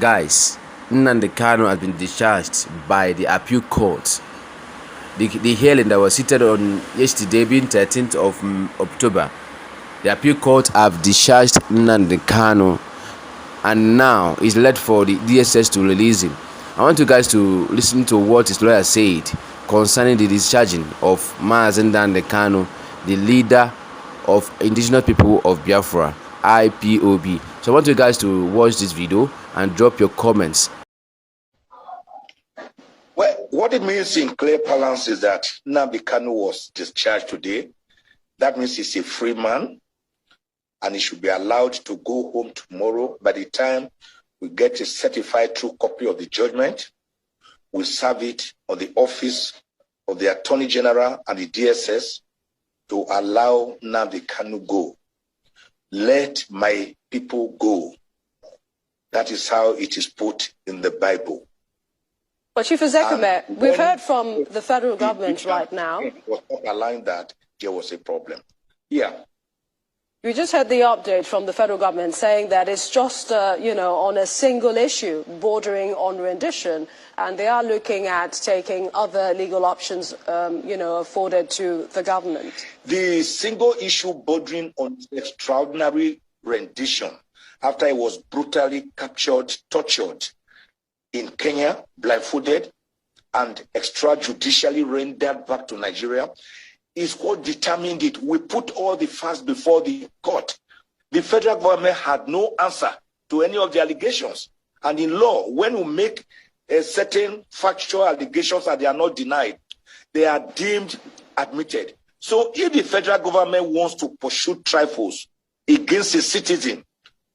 Guys, Nnamdi Kanu has been discharged by the appeal court. The hearing that was seated on yesterday, being 13th of October, the appeal court have discharged Nnamdi Kanu, and now it's left for the DSS to release him. I want you guys to listen to what his lawyer said concerning the discharging of Mazen Nnamdi Kanu, the leader of indigenous people of Biafra, IPOB. So I want you guys to watch this video and drop your comments. Well, what it means in clear parlance is that Nnamdi Kanu was discharged today. That means he's a free man and he should be allowed to go home tomorrow. By the time we get a certified true copy of the judgment, we'll serve it on the office of the Attorney General and the DSS to allow Nnamdi Kanu go. Let my people go. That is how it is put in the Bible. But Chief Ozekhome, we've heard from the federal government right now. Was not allowing that, there was a problem. Yeah. We just heard the update from the federal government saying that it's just, on a single issue bordering on rendition, and they are looking at taking other legal options, afforded to the government. The single issue bordering on extraordinary rendition after he was brutally captured, tortured in Kenya, blindfolded, and extrajudicially rendered back to Nigeria, is what determined it. We put all the facts before the court. The federal government had no answer to any of the allegations. And in law, when we make a certain factual allegations and they are not denied, they are deemed admitted. So if the federal government wants to pursue trifles against a citizen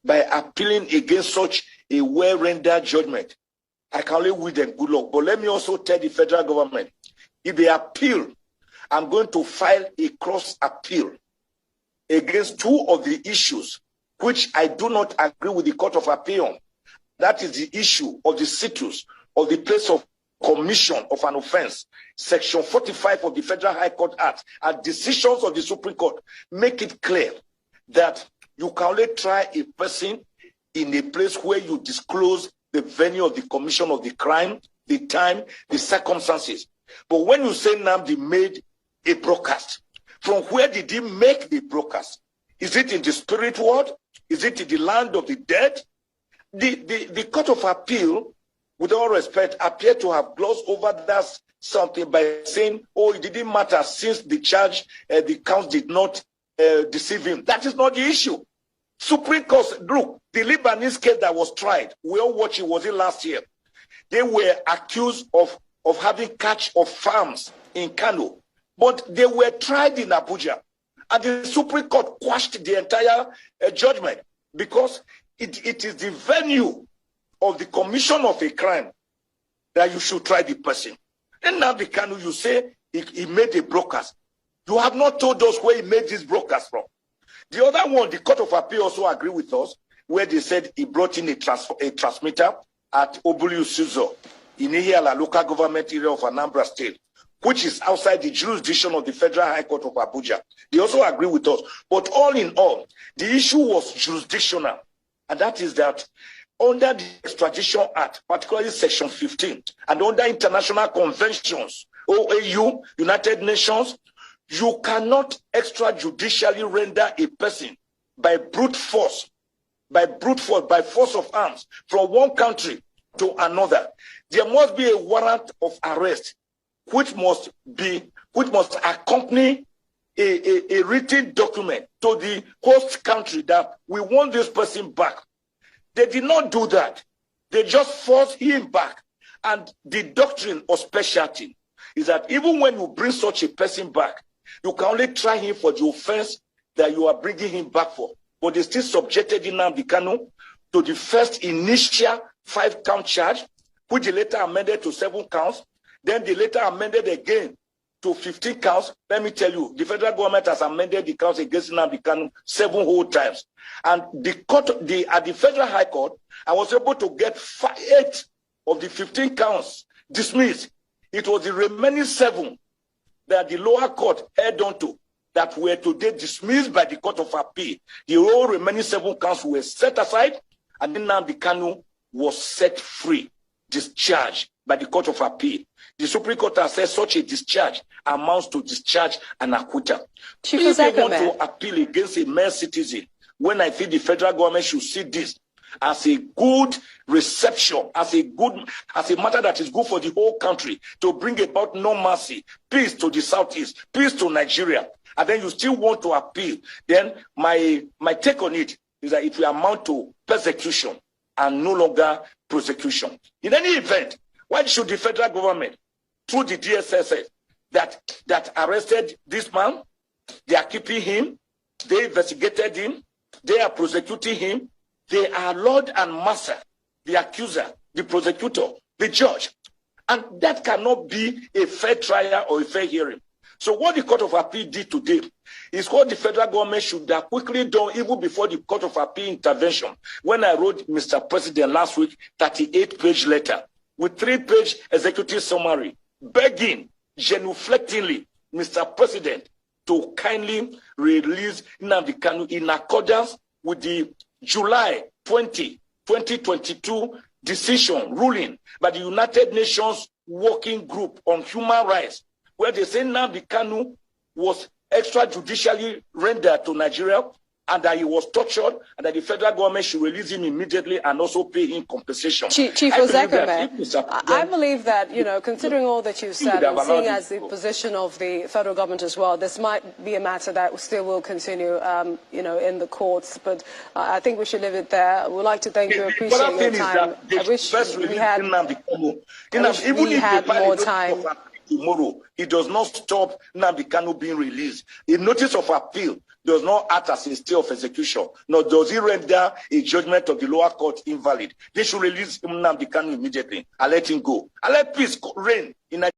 by appealing against such a well-rendered judgment, I can only wish them good luck. But let me also tell the federal government, if they appeal, I'm going to file a cross appeal against two of the issues which I do not agree with the Court of Appeal on. That is the issue of the situs of the place of commission of an offense. Section 45 of the Federal High Court Act and decisions of the Supreme Court make it clear that you can only try a person in a place where you disclose the venue of the commission of the crime, the time, the circumstances. But when you say Nnamdi made a broadcast, from where did he make the broadcast? Is it in the spirit world? Is it in the land of the dead? The Court of Appeal, with all respect, appeared to have glossed over that something by saying, oh, it didn't matter since the charge, the counts did not deceive him. That is not the issue. Supreme Court, look, the Lebanese case that was tried, we all watched it, was it last year? They were accused of having catch of farms in Kano, but they were tried in Abuja. And the Supreme Court quashed the entire judgment because it is the venue of the commission of a crime that you should try the person. And now the Kanu, you say he made a broadcast. You have not told us where he made this broadcast from. The other one, the Court of Appeal also agreed with us, where they said he brought in a transmitter at Obulu Suzo in Ihiala local government area of Anambra State, which is outside the jurisdiction of the Federal High Court of Abuja. They also agree with us. But all in all, the issue was jurisdictional. And that is that under the Extradition Act, particularly Section 15, and under international conventions, OAU, United Nations, you cannot extrajudicially render a person by brute force, by force of arms from one country to another. There must be a warrant of arrest which must accompany a written document to the host country that we want this person back. They did not do that. They just forced him back. And the doctrine of specialty is that even when you bring such a person back, you can only try him for the offense that you are bringing him back for. But they still subjected Nnamdi Kanu to the first initial 5-count charge, which they later amended to 7 counts. Then they later amended again to 15 counts. Let me tell you, the federal government has amended the counts against Nnamdi Kanu 7 whole times. And the court, at the Federal High Court, I was able to get 8 of the 15 counts dismissed. It was the remaining 7 that the lower court held on to that were today dismissed by the Court of Appeal. The whole remaining 7 counts were set aside, and then Nnamdi Kanu was set free, discharged by the Court of Appeal. The Supreme Court has said such a discharge amounts to discharge and acquittal. If they want to appeal against a mere citizen, when I feel the federal government should see this as a good reception, as a matter that is good for the whole country, to bring about normalcy, peace to the Southeast, peace to Nigeria, and then you still want to appeal, then my take on it is that it will amount to persecution and no longer prosecution. In any event, why should the federal government, through the DSSS, that arrested this man, they are keeping him, they investigated him, they are prosecuting him, they are Lord and Master, the accuser, the prosecutor, the judge. And that cannot be a fair trial or a fair hearing. So what the Court of Appeal did today is what the federal government should have quickly done even before the Court of Appeal intervention. When I wrote Mr. President last week, 38-page letter with 3-page executive summary, begging genuflectingly Mr. President to kindly release Nnamdi Kanu in accordance with the July 20, 2022 decision ruling by the United Nations Working Group on Human Rights, where they say Nnamdi Kanu was extrajudicially rendered to Nigeria and that he was tortured and that the federal government should release him immediately and also pay him compensation. Chief Ozekhome, I believe that, you know, considering all that you've said and seeing as the position of the federal government as well, this might be a matter that still will continue, you know, in the courts. But I think we should leave it there. We'd like to thank you, appreciate your time. I wish we had more time. Tomorrow, it does not stop Nnamdi Kanu being released. A notice of appeal does not act as a stay of execution, nor does it render a judgment of the lower court invalid. They should release Nnamdi Kanu immediately and let him go. And let peace reign in Nigeria.